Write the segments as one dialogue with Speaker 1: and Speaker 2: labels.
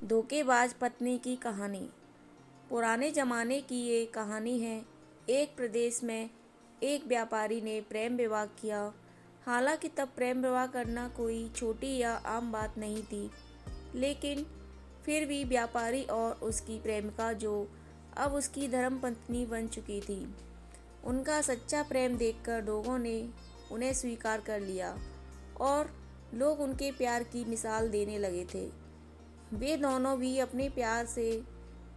Speaker 1: धोखेबाज पत्नी की कहानी। पुराने ज़माने की ये कहानी है। एक प्रदेश में एक व्यापारी ने प्रेम विवाह किया। हालांकि तब प्रेम विवाह करना कोई छोटी या आम बात नहीं थी, लेकिन फिर भी व्यापारी और उसकी प्रेमिका, जो अब उसकी धर्मपत्नी बन चुकी थी, उनका सच्चा प्रेम देखकर लोगों ने उन्हें स्वीकार कर लिया और लोग उनके प्यार की मिसाल देने लगे थे। वे दोनों भी अपने प्यार से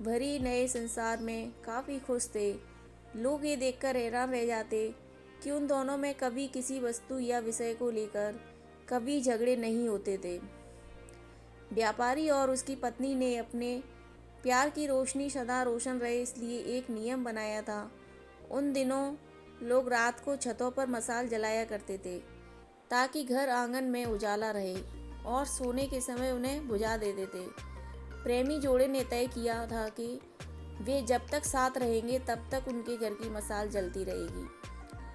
Speaker 1: भरी नए संसार में काफ़ी खुश थे। लोग ये देखकर हैरान रह जाते कि उन दोनों में कभी किसी वस्तु या विषय को लेकर कभी झगड़े नहीं होते थे। व्यापारी और उसकी पत्नी ने अपने प्यार की रोशनी सदा रोशन रहे, इसलिए एक नियम बनाया था। उन दिनों लोग रात को छतों पर मशाल जलाया करते थे ताकि घर आंगन में उजाला रहे, और सोने के समय उन्हें बुझा देते थे। प्रेमी जोड़े ने तय किया था कि वे जब तक साथ रहेंगे तब तक उनके घर की मशाल जलती रहेगी।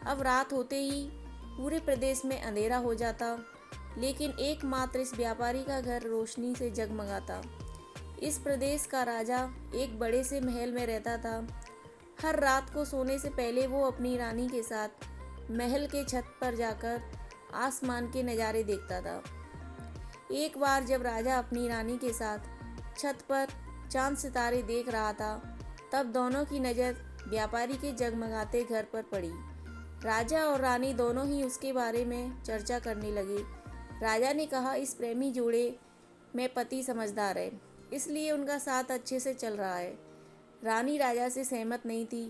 Speaker 1: अब रात होते ही पूरे प्रदेश में अंधेरा हो जाता, लेकिन एकमात्र इस व्यापारी का घर रोशनी से जगमगाता। इस प्रदेश का राजा एक बड़े से महल में रहता था। हर रात को सोने से पहले वो अपनी रानी के साथ महल के छत पर जाकर आसमान के नज़ारे देखता था। एक बार जब राजा अपनी रानी के साथ छत पर चांद सितारे देख रहा था, तब दोनों की नज़र व्यापारी के जगमगाते घर पर पड़ी। राजा और रानी दोनों ही उसके बारे में चर्चा करने लगे। राजा ने कहा, इस प्रेमी जोड़े में पति समझदार है, इसलिए उनका साथ अच्छे से चल रहा है। रानी राजा से सहमत नहीं थी।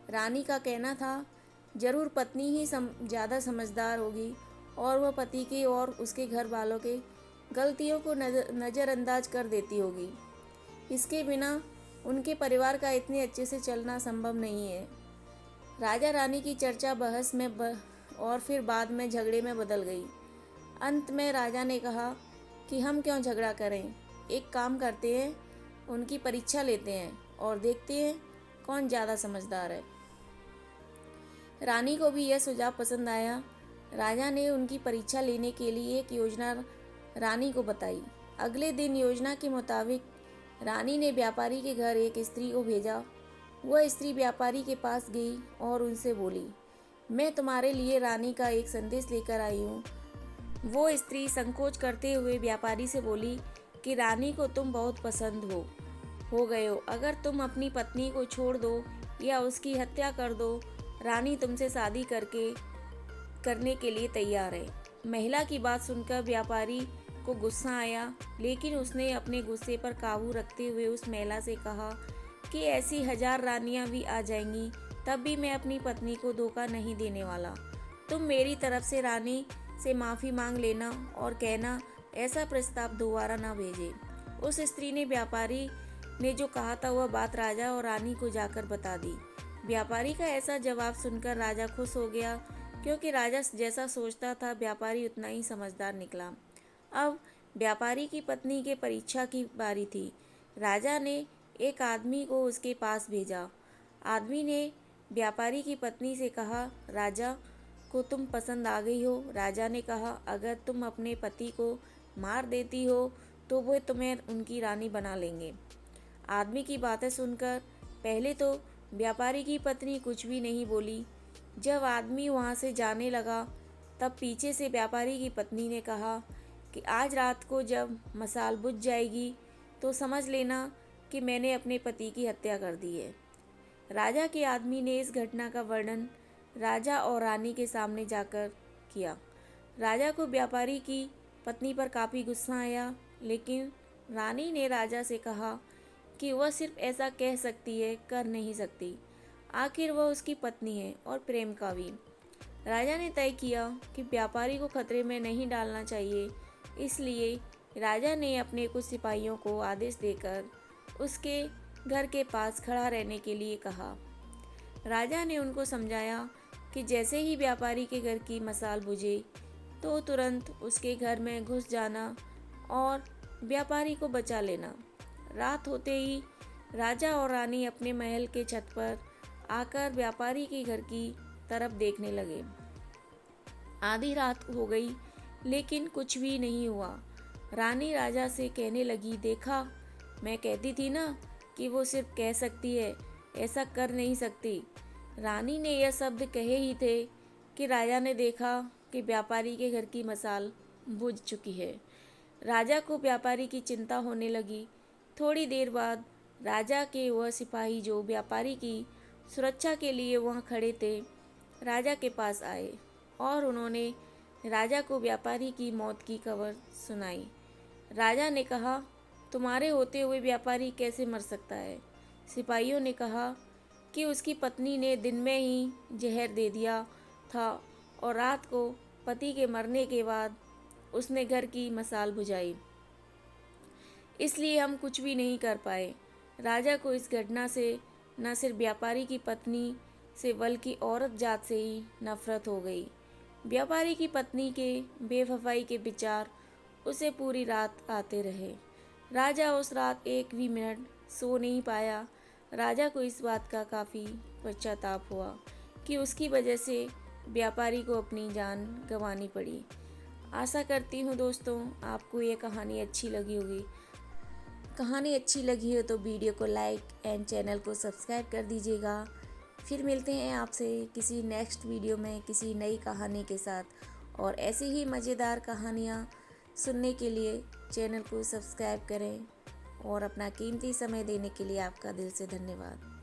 Speaker 1: रानी का कहना था, जरूर पत्नी ही ज़्यादा समझदार होगी और वह पति के और उसके घर वालों के गलतियों को नज़रअंदाज कर देती होगी। इसके बिना उनके परिवार का इतने अच्छे से चलना संभव नहीं है। राजा रानी की चर्चा बहस में और फिर बाद में झगड़े में बदल गई। अंत में राजा ने कहा कि हम क्यों झगड़ा करें, एक काम करते हैं, उनकी परीक्षा लेते हैं और देखते हैं कौन ज़्यादा समझदार है। रानी को भी यह सुझाव पसंद आया। राजा ने उनकी परीक्षा लेने के लिए एक योजना रानी को बताई। अगले दिन योजना के मुताबिक रानी ने व्यापारी के घर एक स्त्री को भेजा। वह स्त्री व्यापारी के पास गई और उनसे बोली, मैं तुम्हारे लिए रानी का एक संदेश लेकर आई हूँ। वो स्त्री संकोच करते हुए व्यापारी से बोली कि रानी को तुम बहुत पसंद हो गए हो। अगर तुम अपनी पत्नी को छोड़ दो या उसकी हत्या कर दो, रानी तुमसे शादी करने के लिए तैयार है। महिला की बात सुनकर व्यापारी को गुस्सा आया, लेकिन उसने अपने गुस्से पर काबू रखते हुए उस महिला से कहा कि ऐसी 1000 रानियां भी आ जाएंगी, तब भी मैं अपनी पत्नी को धोखा नहीं देने वाला। तुम मेरी तरफ से रानी से माफ़ी मांग लेना और कहना ऐसा प्रस्ताव दोबारा ना भेजे। उस स्त्री ने व्यापारी ने जो कहा था वह बात राजा और रानी को जाकर बता दी। व्यापारी का ऐसा जवाब सुनकर राजा खुश हो गया, क्योंकि राजा जैसा सोचता था व्यापारी उतना ही समझदार निकला। अब व्यापारी की पत्नी के परीक्षा की बारी थी। राजा ने एक आदमी को उसके पास भेजा। आदमी ने व्यापारी की पत्नी से कहा, राजा को तुम पसंद आ गई हो। राजा ने कहा, अगर तुम अपने पति को मार देती हो तो वो तुम्हें उनकी रानी बना लेंगे। आदमी की बातें सुनकर पहले तो व्यापारी की पत्नी कुछ भी नहीं बोली। जब आदमी वहाँ से जाने लगा, तब पीछे से व्यापारी की पत्नी ने कहा कि आज रात को जब मशाल बुझ जाएगी तो समझ लेना कि मैंने अपने पति की हत्या कर दी है। राजा के आदमी ने इस घटना का वर्णन राजा और रानी के सामने जाकर किया। राजा को व्यापारी की पत्नी पर काफ़ी गुस्सा आया, लेकिन रानी ने राजा से कहा कि वह सिर्फ ऐसा कह सकती है, कर नहीं सकती। आखिर वह उसकी पत्नी है और प्रेम का भी। राजा ने तय किया कि व्यापारी को खतरे में नहीं डालना चाहिए, इसलिए राजा ने अपने कुछ सिपाहियों को आदेश देकर उसके घर के पास खड़ा रहने के लिए कहा। राजा ने उनको समझाया कि जैसे ही व्यापारी के घर की मशाल बुझे तो तुरंत उसके घर में घुस जाना और व्यापारी को बचा लेना। रात होते ही राजा और रानी अपने महल के छत पर आकर व्यापारी के घर की तरफ देखने लगे। आधी रात हो गई, लेकिन कुछ भी नहीं हुआ। रानी राजा से कहने लगी, देखा मैं कहती थी ना कि वो सिर्फ कह सकती है, ऐसा कर नहीं सकती। रानी ने यह शब्द कहे ही थे कि राजा ने देखा कि व्यापारी के घर की मसाल बुझ चुकी है। राजा को व्यापारी की चिंता होने लगी। थोड़ी देर बाद राजा के वह सिपाही जो व्यापारी की सुरक्षा के लिए वहाँ खड़े थे, राजा के पास आए और उन्होंने राजा को व्यापारी की मौत की खबर सुनाई। राजा ने कहा, तुम्हारे होते हुए व्यापारी कैसे मर सकता है? सिपाहियों ने कहा कि उसकी पत्नी ने दिन में ही जहर दे दिया था और रात को पति के मरने के बाद उसने घर की मसाल बुझाई, इसलिए हम कुछ भी नहीं कर पाए। राजा को इस घटना से न सिर्फ व्यापारी की पत्नी से बल्कि औरत जात से ही नफरत हो गई। व्यापारी की पत्नी के बेवफाई के विचार उसे पूरी रात आते रहे। राजा उस रात एक भी मिनट सो नहीं पाया। राजा को इस बात का काफ़ी पश्चाताप हुआ कि उसकी वजह से व्यापारी को अपनी जान गंवानी पड़ी। आशा करती हूँ दोस्तों आपको ये कहानी अच्छी लगी होगी। कहानी अच्छी लगी हो तो वीडियो को लाइक एंड चैनल को सब्सक्राइब कर दीजिएगा। फिर मिलते हैं आपसे किसी नेक्स्ट वीडियो में किसी नई कहानी के साथ। और ऐसी ही मज़ेदार कहानियाँ सुनने के लिए चैनल को सब्सक्राइब करें और अपना कीमती समय देने के लिए आपका दिल से धन्यवाद।